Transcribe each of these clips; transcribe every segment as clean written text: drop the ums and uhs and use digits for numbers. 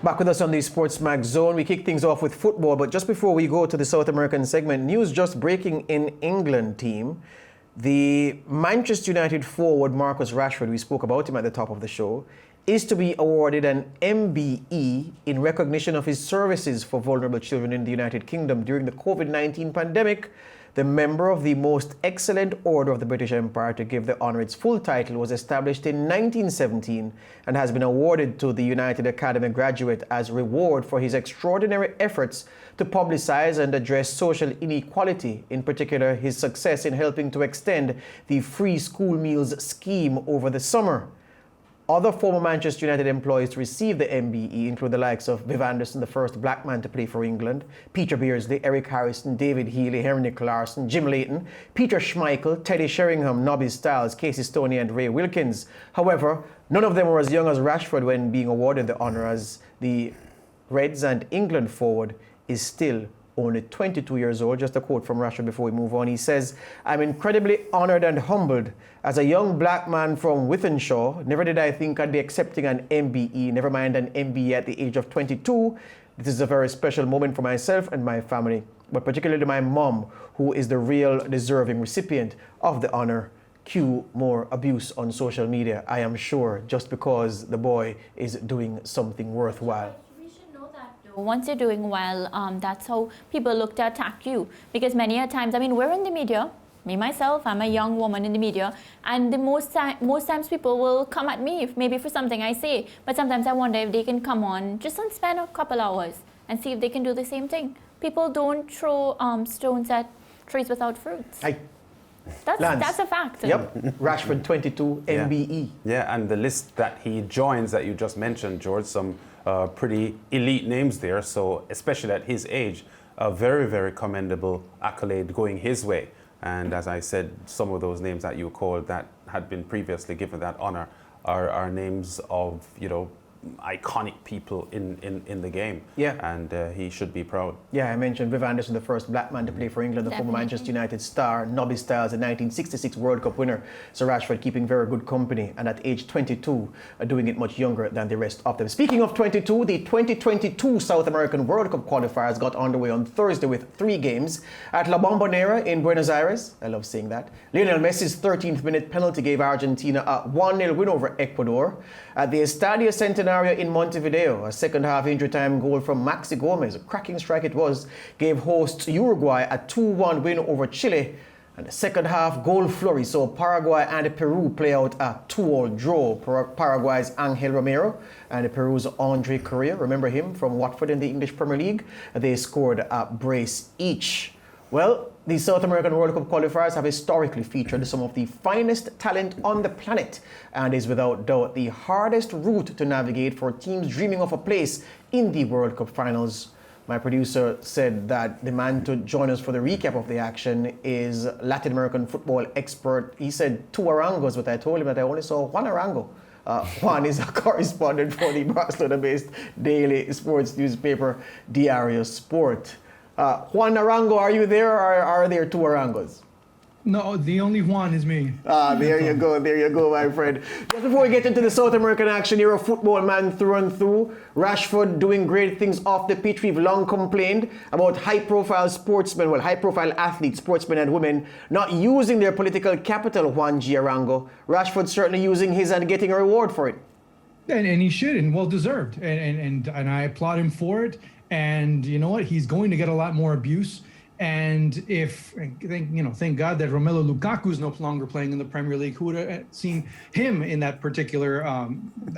Back with us on the SportsMax zone. We kick things off with football, but just before we go to the South American segment, news just breaking in England team. The Manchester United forward Marcus Rashford, we spoke about him at the top of the show, is to be awarded an MBE in recognition of his services for vulnerable children in the United Kingdom during the COVID-19 pandemic. The member of the Most Excellent Order of the British Empire to give the honor its full title was established in 1917 and has been awarded to the United Academy graduate as reward for his extraordinary efforts to publicize and address social inequality, in particular his success in helping to extend the free school meals scheme over the summer. Other former Manchester United employees to receive the MBE include the likes of Viv Anderson, the first black man to play for England, Peter Beardsley, Eric Harrison, David Healy, Henrik Larsson, Jim Leighton, Peter Schmeichel, Teddy Sheringham, Nobby Stiles, Casey Stoney and Ray Wilkins. However, none of them were as young as Rashford when being awarded the honour, as the Reds and England forward is still only 22 years old. Just a quote from Rashford before we move on. He says, "I'm incredibly honoured and humbled. As a young black man from Wythenshawe, never did I think I'd be accepting an MBE, never mind an MBE at the age of 22. This is a very special moment for myself and my family, but particularly my mom, who is the real deserving recipient of the honour. Cue more abuse on social media, I am sure, just because the boy is doing something worthwhile." Once you're doing well, that's how people look to attack you. Because many a times, I mean, we're in the media. Me, myself, I'm a young woman in the media. And most times people will come at me, maybe for something I say. But sometimes I wonder if they can come on just and spend a couple hours and see if they can do the same thing. People don't throw stones at trees without fruits. That's a fact. Yep, Rashford 22, MBE. Yeah, and the list that he joins that you just mentioned, George, some pretty elite names there. So especially at his age, a very, very commendable accolade going his way. And as I said, some of those names that you called that had been previously given that honor are names of, you know, iconic people in the game. Yeah. And he should be proud. Yeah, I mentioned Viv Anderson, the first black man to play for England, the former Manchester United star, Nobby Stiles, the 1966 World Cup winner. So Rashford keeping very good company, and at age 22, doing it much younger than the rest of them. Speaking of 22, the 2022 South American World Cup qualifiers got underway on Thursday with 3 games at La Bombonera in Buenos Aires. I love saying that. Lionel Messi's 13th minute penalty gave Argentina a 1-0 win over Ecuador. At the Estadio Centenario in Montevideo, a second-half injury-time goal from Maxi Gomez, a cracking strike it was, gave hosts Uruguay a 2-1 win over Chile. And the second-half goal flurry saw Paraguay and Peru play out a 2-2 draw. Paraguay's Angel Romero and Peru's Andre Correa, remember him from Watford in the English Premier League? They scored a brace each. Well, the South American World Cup qualifiers have historically featured some of the finest talent on the planet and is without doubt the hardest route to navigate for teams dreaming of a place in the World Cup finals. My producer said that the man to join us for the recap of the action is Latin American football expert. He said 2 Arangos, but I told him that I only saw 1 Arango. Juan is a correspondent for the Barcelona-based daily sports newspaper Diario Sport. Juan Arango, are you there, or are there 2 Arangos? No, the only Juan is me. There you go, my friend. Just before we get into the South American action, you're a football man through and through. Rashford doing great things off the pitch. We've long complained about high-profile sportsmen, high-profile athletes, sportsmen and women, not using their political capital, Juan G. Arango. Rashford certainly using his and getting a reward for it. And he should, and well-deserved. And I applaud him for it. And you know what? He's going to get a lot more abuse. And thank God that Romelu Lukaku is no longer playing in the Premier League. Who would have seen him in that particular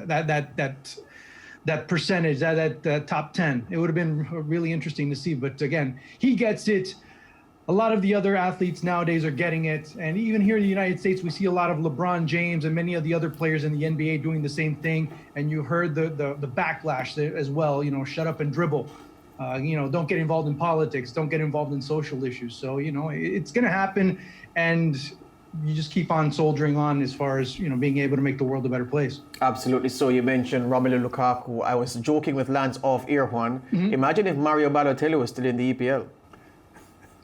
that percentage, that top 10? It would have been really interesting to see. But again, he gets it. A lot of the other athletes nowadays are getting it. And even here in the United States, we see a lot of LeBron James and many of the other players in the NBA doing the same thing. And you heard the backlash there as well, shut up and dribble. Don't get involved in politics, don't get involved in social issues. So, it's going to happen. And you just keep on soldiering on as far as, being able to make the world a better place. Absolutely. So you mentioned Romelu Lukaku. I was joking with Lance off air, Juan. Mm-hmm. Imagine if Mario Balotelli was still in the EPL.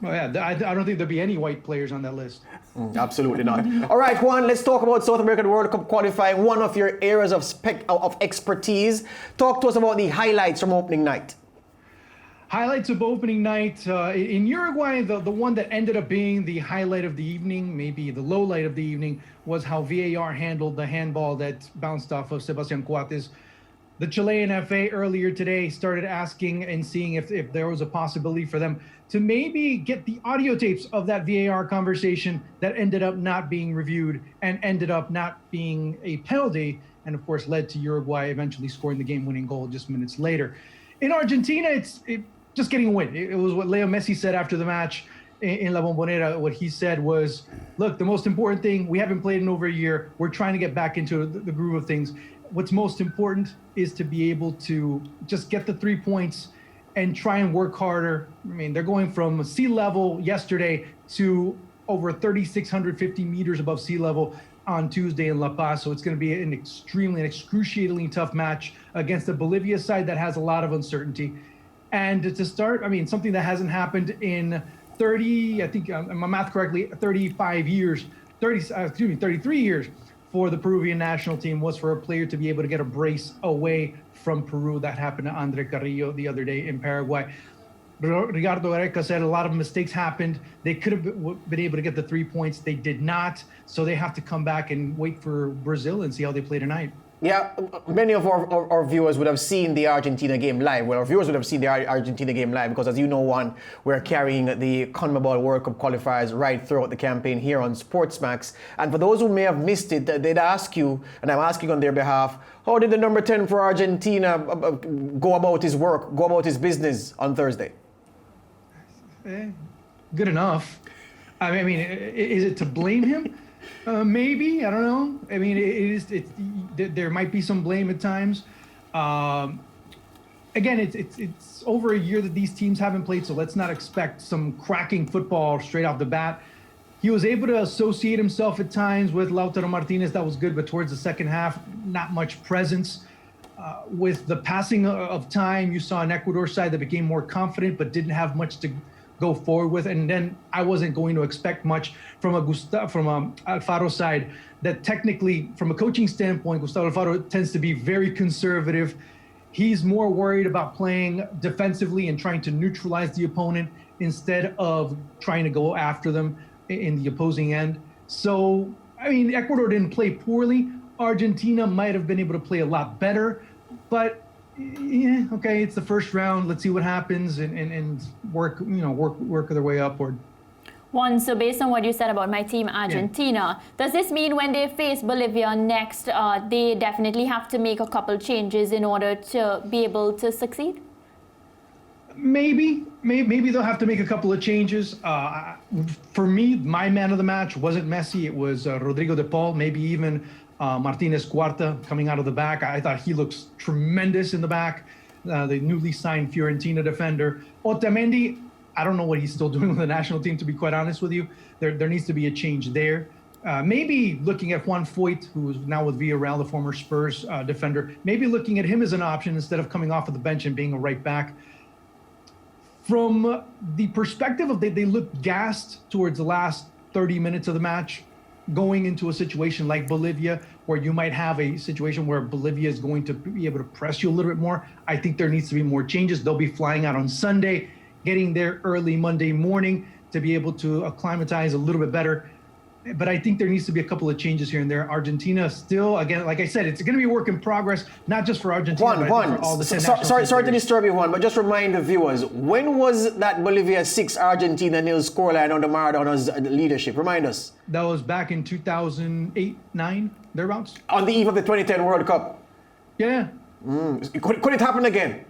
Well, yeah, I don't think there'll be any white players on that list. Absolutely not. All right, Juan, let's talk about South American World Cup qualifying, one of your areas of expertise. Talk to us about the highlights from opening night. Highlights of opening night in Uruguay, the one that ended up being the highlight of the evening, maybe the low light of the evening, was how VAR handled the handball that bounced off of Sebastian Coates. The Chilean FA earlier today started asking and seeing if there was a possibility for them to maybe get the audio tapes of that VAR conversation that ended up not being reviewed and ended up not being a penalty, and of course led to Uruguay eventually scoring the game-winning goal just minutes later. In Argentina, it's just getting a win. It was what Leo Messi said after the match in La Bombonera. What he said was, look, the most important thing, we haven't played in over a year. We're trying to get back into the groove of things. What's most important is to be able to just get the 3 points and try and work harder. I mean, they're going from sea level yesterday to over 3,650 meters above sea level on Tuesday in La Paz. So it's going to be an excruciatingly tough match against a Bolivia side that has a lot of uncertainty. And to start, I mean, something that hasn't happened in 30, I think, my math correctly, 33 years for the Peruvian national team was for a player to be able to get a brace away from Peru. That happened to Andre Carrillo the other day in Paraguay. Ricardo Gareca said a lot of mistakes happened. They could have been able to get the 3 points. They did not. So they have to come back and wait for Brazil and see how they play tonight. Yeah, many of our viewers would have seen the Argentina game live. Well, our viewers would have seen the Argentina game live because, as you know, Juan, we're carrying the CONMEBOL World Cup qualifiers right throughout the campaign here on SportsMax. And for those who may have missed it, they'd ask you, and I'm asking on their behalf, how did the number 10 for Argentina go about his work, go about his business on Thursday? Good enough. I mean, is it to blame him? Maybe, I don't know. I mean, there might be some blame at times. Again, it's over a year that these teams haven't played, so let's not expect some cracking football straight off the bat. He was able to associate himself at times with Lautaro Martinez. That was good, but towards the second half, not much presence. With the passing of time, you saw an Ecuador side that became more confident, but didn't have much to go forward with. And then I wasn't going to expect much from Alfaro side that technically, from a coaching standpoint, Gustavo Alfaro tends to be very conservative. He's more worried about playing defensively and trying to neutralize the opponent instead of trying to go after them in the opposing end. So, I mean, Ecuador didn't play poorly. Argentina might have been able to play a lot better, but yeah, okay, it's the first round. Let's see what happens and work their way upward. Juan, so based on what you said about my team, Argentina, does this mean when they face Bolivia next, they definitely have to make a couple changes in order to be able to succeed? Maybe they'll have to make a couple of changes. For me, my man of the match wasn't Messi. It was Rodrigo de Paul, maybe even Martinez Cuarta coming out of the back. I thought he looks tremendous in the back. The newly signed Fiorentina defender. Otamendi, I don't know what he's still doing with the national team, to be quite honest with you. There needs to be a change there. Maybe looking at Juan Foyt, who is now with Villarreal, the former Spurs defender, maybe looking at him as an option instead of coming off of the bench and being a right back. From the perspective of they looked gassed towards the last 30 minutes of the match, going into a situation like Bolivia, where you might have a situation where Bolivia is going to be able to press you a little bit more. I think there needs to be more changes. They'll be flying out on Sunday, getting there early Monday morning to be able to acclimatize a little bit better. But I think there needs to be a couple of changes here and there. Argentina still, again, like I said, it's going to be a work in progress, not just for Argentina, but for all the 10 national teams. Sorry to disturb you, Juan, but just remind the viewers, when was that Bolivia 6, Argentina 0 scoreline under Maradona's leadership? Remind us. That was back in 2008-9, thereabouts. On the eve of the 2010 World Cup. Yeah. Could it happen again?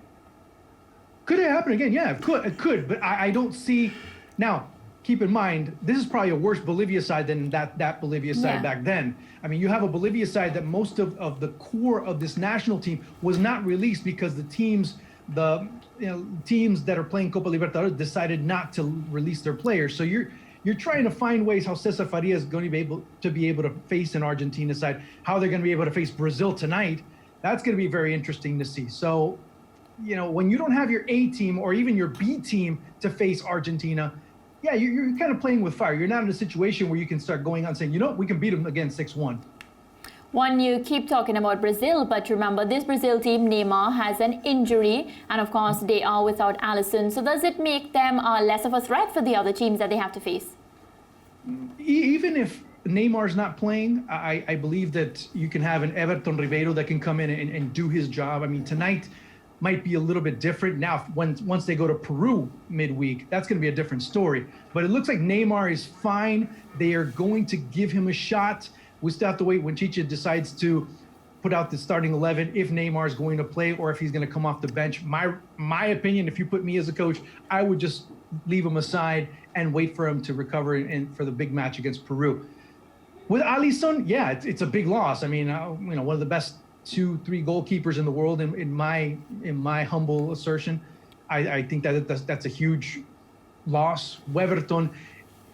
Could it happen again? Yeah, it could. But I don't see... Now, keep in mind, this is probably a worse Bolivia side than that Bolivia side back then. I mean, you have a Bolivia side that most of the core of this national team was not released because the teams that are playing Copa Libertadores decided not to release their players. So you're trying to find ways how Cesar Faria is going to be able to face an Argentina side, how they're going to be able to face Brazil tonight. That's going to be very interesting to see. So, when you don't have your A team or even your B team to face Argentina, yeah, you're kind of playing with fire. You're not in a situation where you can start going on saying, you know, we can beat them again 6-1. Juan, you keep talking about Brazil, but remember this Brazil team, Neymar has an injury, and of course they are without Alisson. So does it make them less of a threat for the other teams that they have to face? Even if Neymar's not playing, I believe that you can have an Everton Ribeiro that can come in and do his job. I mean, tonight might be a little bit different. Now, once they go to Peru midweek, that's going to be a different story. But it looks like Neymar is fine. They are going to give him a shot. We still have to wait when Chicha decides to put out the starting 11 if Neymar is going to play or if he's going to come off the bench. My opinion, if you put me as a coach, I would just leave him aside and wait for him to recover and for the big match against Peru. With Alisson, yeah, it's a big loss. I mean, one of the best 2-3 goalkeepers in the world, in my humble assertion. I think that's a huge loss. Weverton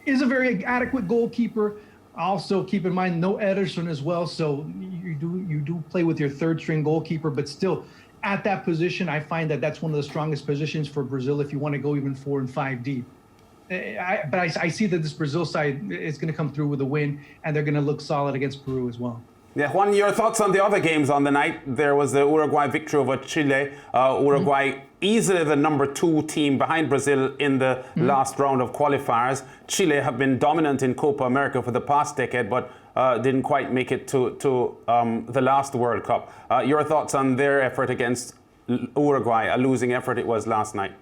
is a very adequate goalkeeper. Also, keep in mind, no Ederson as well. So you do play with your third string goalkeeper, but still at that position, I find that that's one of the strongest positions for Brazil if you want to go even 4 and 5 deep. But I see that this Brazil side is going to come through with a win, and they're going to look solid against Peru as well. Yeah, Juan, your thoughts on the other games on the night? There was the Uruguay victory over Chile. Uruguay easily the number 2 team behind Brazil in the last round of qualifiers. Chile have been dominant in Copa America for the past decade, but didn't quite make it to the last World Cup. Your thoughts on their effort against Uruguay, a losing effort it was last night?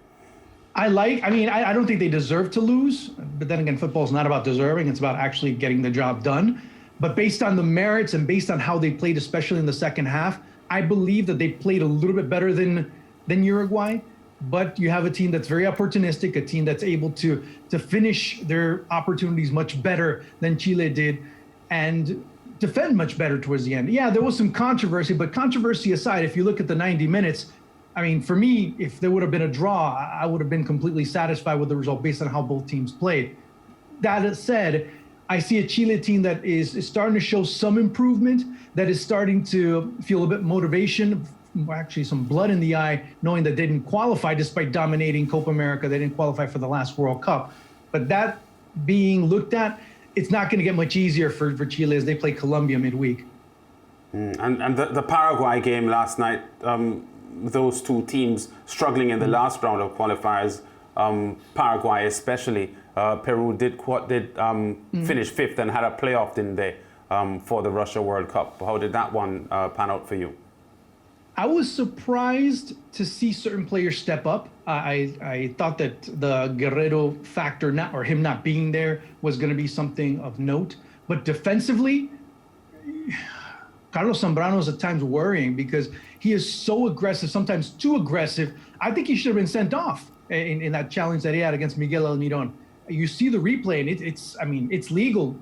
I don't think they deserve to lose, but then again, football is not about deserving. It's about actually getting the job done. But based on the merits and based on how they played, especially in the second half, I believe that they played a little bit better than Uruguay. But you have a team that's very opportunistic, a team that's able to finish their opportunities much better than Chile did and defend much better towards the end. Yeah, there was some controversy, but controversy aside, if you look at the 90 minutes, I mean, for me, if there would have been a draw, I would have been completely satisfied with the result based on how both teams played. That said, I see a Chile team that is starting to show some improvement, that is starting to feel a bit motivation, actually some blood in the eye, knowing that they didn't qualify despite dominating Copa America. They didn't qualify for the last World Cup. But that being looked at, it's not going to get much easier for Chile as they play Colombia midweek. And the Paraguay game last night, those two teams struggling in the last round of qualifiers, Paraguay especially. Peru did finish 5th and had a playoff, didn't they, for the Russia World Cup? How did that one pan out for you? I was surprised to see certain players step up. I thought that the Guerrero factor, him not being there, was going to be something of note. But defensively, Carlos Zambrano is at times worrying because he is so aggressive, sometimes too aggressive. I think he should have been sent off in that challenge that he had against Miguel Almiron. You see the replay, and it's legal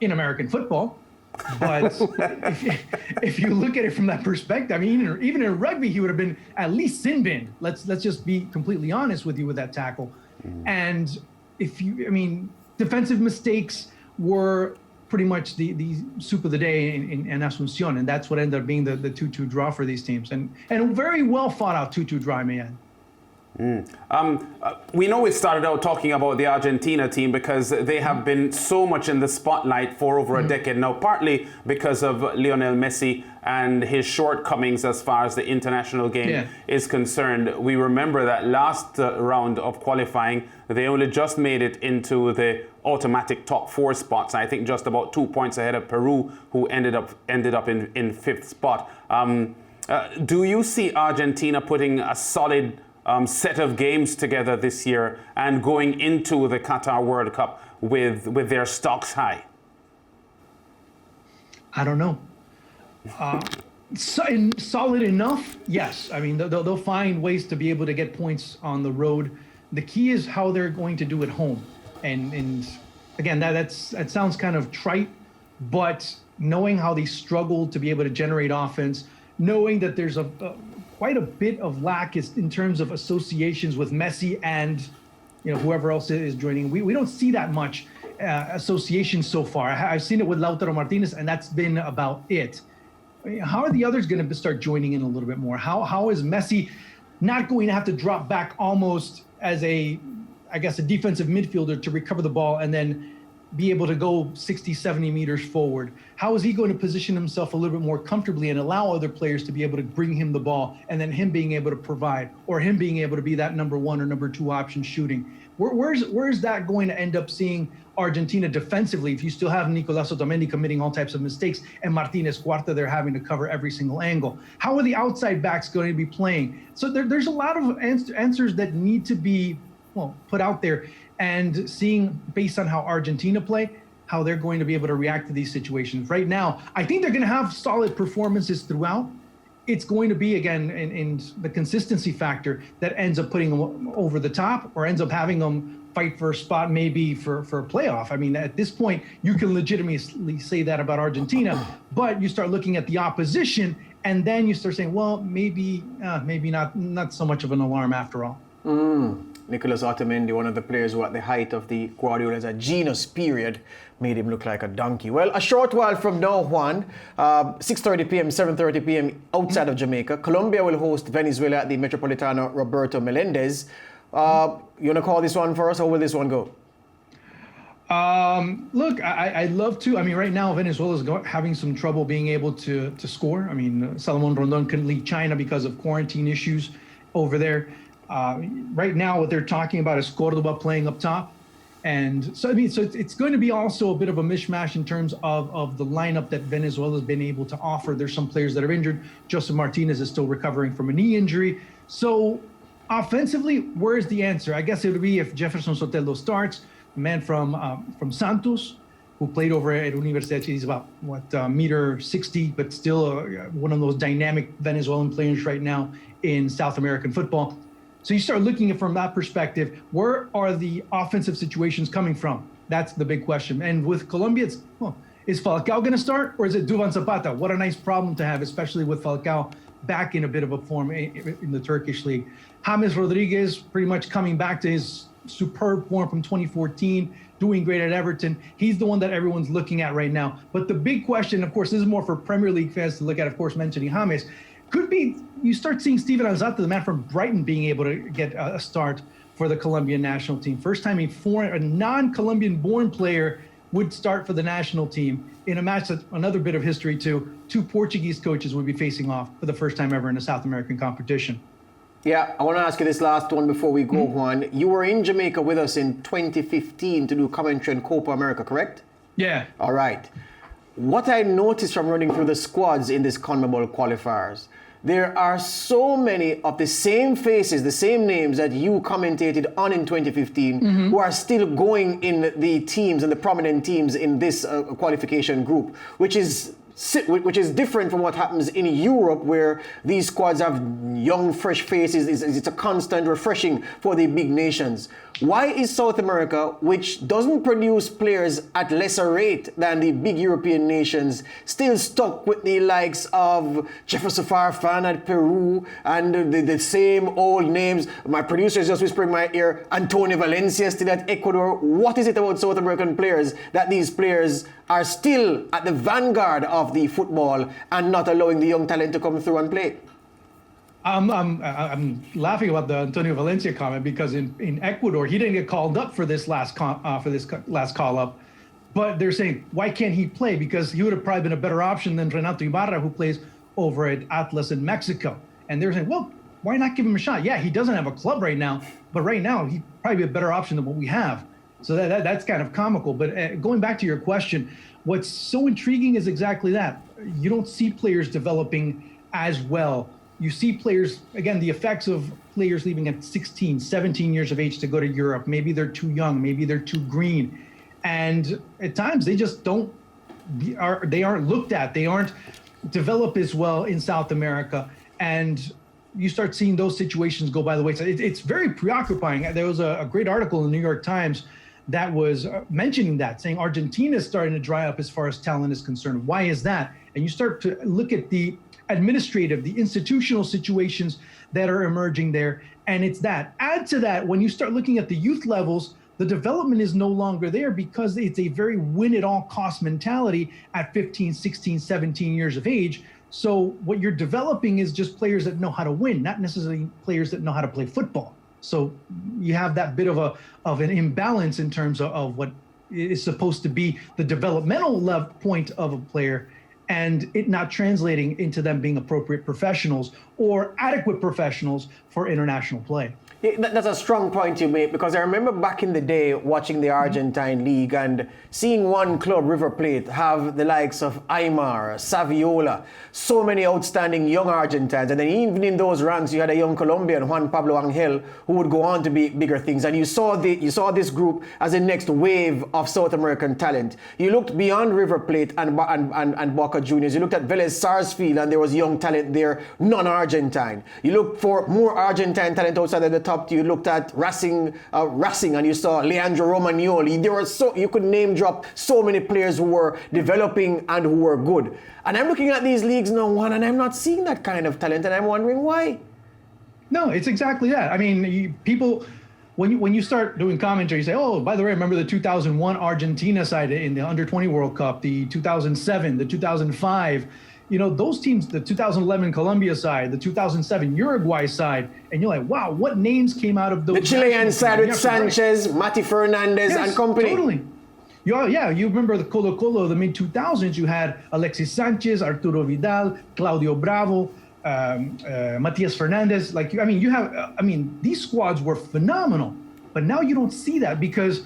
in American football. But if you look at it from that perspective, I mean, even in rugby, he would have been at least sin binned. Let's just be completely honest with you with that tackle. And defensive mistakes were pretty much the soup of the day in Asunción, and that's what ended up being the 2-2 draw for these teams, and a very well fought out 2-2 draw, man. We know we started out talking about the Argentina team because they have been so much in the spotlight for over a decade now, partly because of Lionel Messi and his shortcomings as far as the international game is concerned. We remember that last round of qualifying, they only just made it into the automatic top 4 spots. I think just about 2 points ahead of Peru, who ended up in 5th spot. Do you see Argentina putting a solid set of games together this year and going into the Qatar World Cup with their stocks high? I don't know. Solid enough, yes. I mean, they'll find ways to be able to get points on the road. The key is how they're going to do it home. And again, that sounds kind of trite, but knowing how they struggle to be able to generate offense, knowing that there's quite a bit of lack in terms of associations with Messi and whoever else is joining. We don't see that much association so far. I've seen it with Lautaro Martinez, and that's been about it. I mean, how are the others going to start joining in a little bit more? How is Messi not going to have to drop back almost as a I guess, a defensive midfielder to recover the ball and then be able to go 60, 70 meters forward? How is he going to position himself a little bit more comfortably and allow other players to be able to bring him the ball, and then him being able to provide, or him being able to be that number one or number two option shooting? Where's that going to end up seeing Argentina defensively if you still have Nicolás Otamendi committing all types of mistakes and Martínez Cuarta there having to cover every single angle? How are the outside backs going to be playing? So there's a lot of answers that need to be put out there, and seeing based on how Argentina play, how they're going to be able to react to these situations. Right now, I think they're going to have solid performances throughout. It's going to be, again, in the consistency factor that ends up putting them over the top, or ends up having them fight for a spot maybe for a playoff. I mean, at this point, you can legitimately say that about Argentina, but you start looking at the opposition, and then you start saying, well, maybe not so much of an alarm after all. Nicolás Otamendi, one of the players who at the height of the Guardiola's genius period made him look like a donkey. Well, a short while from now, Juan, 6:30 p.m., 7:30 p.m. outside of Jamaica, Colombia will host Venezuela at the Metropolitano Roberto Melendez. You want to call this one for us? How will this one go? Look, I'd love to. I mean, right now, Venezuela is having some trouble being able to score. I mean, Salomon Rondon couldn't leave China because of quarantine issues over there. Right now, what they're talking about is Cordoba playing up top. And so, I mean, so it's going to be also a bit of a mishmash in terms of the lineup that Venezuela has been able to offer. There's some players that are injured. Joseph Martinez is still recovering from a knee injury. So offensively, where's the answer? I guess it would be if Jefferson Sotelo starts, a man from Santos, who played over at Universidad. He's about, meter 60, but still one of those dynamic Venezuelan players right now in South American football. So you start looking at it from that perspective, where are the offensive situations coming from? That's the big question. And with Colombia, is Falcao going to start, or is it Duvan Zapata? What a nice problem to have, especially with Falcao back in a bit of a form in the Turkish league. James Rodriguez pretty much coming back to his superb form from 2014, doing great at Everton. He's the one that everyone's looking at right now. But the big question, of course, this is more for Premier League fans to look at, of course, mentioning James, could be you start seeing Steven Alzate, the man from Brighton, being able to get a start for the Colombian national team. First time a non-Colombian born player would start for the national team in a match that's another bit of history too. Two Portuguese coaches would be facing off for the first time ever in a South American competition. Yeah, I want to ask you this last one before we go, Juan. You were in Jamaica with us in 2015 to do commentary on Copa America, correct? Yeah. All right. What I noticed from running through the squads in this CONMEBOL qualifiers, there are so many of the same faces, the same names that you commentated on in 2015 who are still going in the teams and the prominent teams in this qualification group, which is different from what happens in Europe, where these squads have young, fresh faces. It's a constant refreshing for the big nations. Why is South America, which doesn't produce players at lesser rate than the big European nations, still stuck with the likes of Jefferson Farfan at Peru and the same old names? My producer is just whispering in my ear, Antonio Valencia still at Ecuador. What is it about South American players that these players are still at the vanguard of the football and not allowing the young talent to come through and play? I'm laughing about the Antonio Valencia comment because in Ecuador he didn't get called up for this last call up, but they're saying why can't he play, because he would have probably been a better option than Renato Ibarra, who plays over at Atlas in Mexico. And they're saying, well, why not give him a shot? Yeah, he doesn't have a club right now, but right now he'd probably be a better option than what we have. So that's kind of comical. But going back to your question, what's so intriguing is exactly that. You don't see players developing as well. You see players, again, the effects of players leaving at 16, 17 years of age to go to Europe. Maybe they're too young, maybe they're too green. And at times they just they aren't looked at. They aren't developed as well in South America. And you start seeing those situations go by the wayside. It's very preoccupying. There was a great article in the New York Times that was mentioning that, saying Argentina is starting to dry up as far as talent is concerned. Why is that? And you start to look at the administrative, the institutional situations that are emerging there. And it's that. Add to that, when you start looking at the youth levels, the development is no longer there because it's a very win-at-all-cost mentality at 15, 16, 17 years of age. So what you're developing is just players that know how to win, not necessarily players that know how to play football. So you have that bit of an imbalance in terms of what is supposed to be the developmental point of a player, and it not translating into them being appropriate professionals or adequate professionals for international play. Yeah, that's a strong point you make, because I remember back in the day watching the Argentine League and seeing one club, River Plate, have the likes of Aymar, Saviola, so many outstanding young Argentines. And then even in those ranks, you had a young Colombian, Juan Pablo Angel, who would go on to be bigger things. And you saw this group as the next wave of South American talent. You looked beyond River Plate and Boca Juniors. You looked at Vélez Sarsfield, and there was young talent there, non-Argentine. You looked for more Argentine talent outside of the top. You looked at Racing, and you saw Leandro Romagnoli. You could name drop so many players who were developing and who were good. And I'm looking at these leagues now, Juan, and I'm not seeing that kind of talent, and I'm wondering why. No, it's exactly that. I mean, people, when you start doing commentary, you say, oh, by the way, remember the 2001 Argentina side in the Under-20 World Cup, the 2007, the 2005. You know, those teams, the 2011 Colombia side, the 2007 Uruguay side, and you're like, wow, what names came out of those? The Chilean side with Sanchez, Mati Fernandez, and company. Totally. Yeah, you remember the Colo-Colo of the mid-2000s, you had Alexis Sanchez, Arturo Vidal, Claudio Bravo, Matias Fernandez. These squads were phenomenal. But now you don't see that, because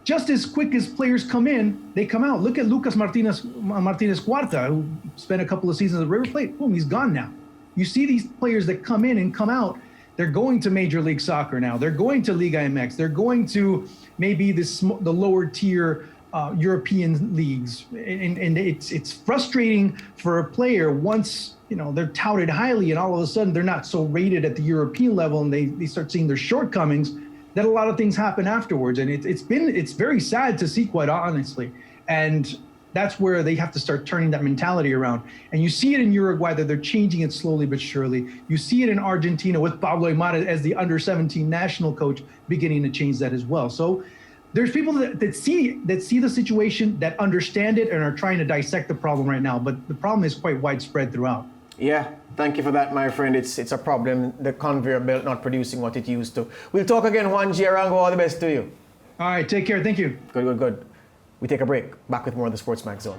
just as quick as players come in, they come out. Look at Lucas Martinez Cuarta, who spent a couple of seasons at River Plate. Boom, he's gone now. You see these players that come in and come out. They're going to Major League Soccer now. They're going to Liga MX. They're going to maybe the lower tier European leagues. And it's frustrating for a player once, you know, they're touted highly and all of a sudden they're not so rated at the European level, and they start seeing their shortcomings, that a lot of things happen afterwards. And it's very sad to see, quite honestly. And that's where they have to start turning that mentality around. And you see it in Uruguay, that they're changing it slowly but surely. You see it in Argentina with Pablo Aymar as the under-17 national coach, beginning to change that as well. So there's people that see the situation, that understand it, and are trying to dissect the problem right now. But the problem is quite widespread throughout. Yeah, thank you for that, my friend. It's a problem, the conveyor belt not producing what it used to. We'll talk again, Juan G. Arango. All the best to you. All right, take care. Thank you. Good. We take a break. Back with more of the SportsMax Zone.